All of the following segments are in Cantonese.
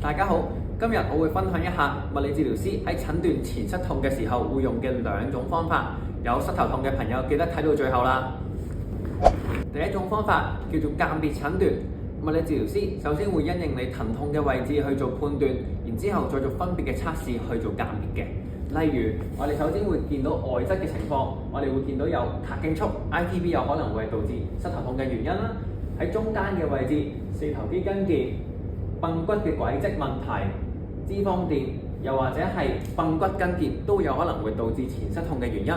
大家好，今日我會分享一下物理治療師喺診斷前膝痛嘅時候會用嘅兩種方法。有膝頭痛嘅朋友記得睇到最後啦。第一種方法叫做鑑別診斷。物理治療師首先會因應你疼痛嘅位置去做判斷，然之後再做分別嘅測試去做鑑別嘅。例如，我哋首先會見到外側嘅情況，我哋會見到有髂胫束 ITB 有可能會係導致膝頭痛嘅原因啦。喺中間嘅位置，四頭肌筋腱、髕骨嘅軌跡問題、脂肪墊，又或者係髕骨筋腱都有可能會導致前膝痛嘅原因。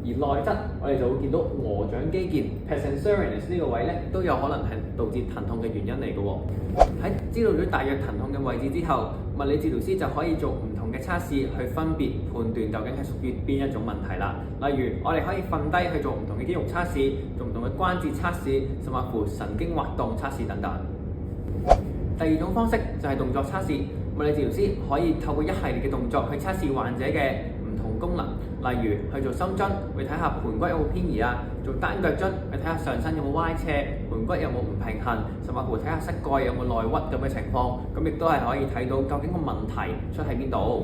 而內側我哋就會見到鵝掌肌腱 pes anserinus 呢個位咧，都有可能係導致疼痛嘅原因嚟嘅喎。喺知道咗大約疼痛嘅位置之後，物理治療師就可以做唔同嘅測試去分別判斷究竟係屬於邊一種問題啦。例如，我哋可以瞓低去做唔同嘅肌肉測試，做唔同嘅關節測試，甚至乎神經滑動測試等等。第二種方式就係動作測試，物理治療師可以透過一系列嘅動作去測試患者嘅唔同功能，例如去做深蹲，去睇下盤骨有冇偏移啊；做單腳蹲，去睇下上身有冇歪斜，盤骨有冇唔平衡，甚至乎睇下膝蓋有冇內屈咁嘅情況。咁亦都係可以睇到究竟個問題出喺邊度。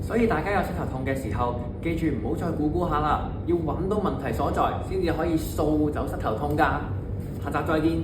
所以大家有膝頭痛嘅時候，記住唔好再估估下啦，要揾到問題所在先至可以掃走膝頭痛㗎。下集再見。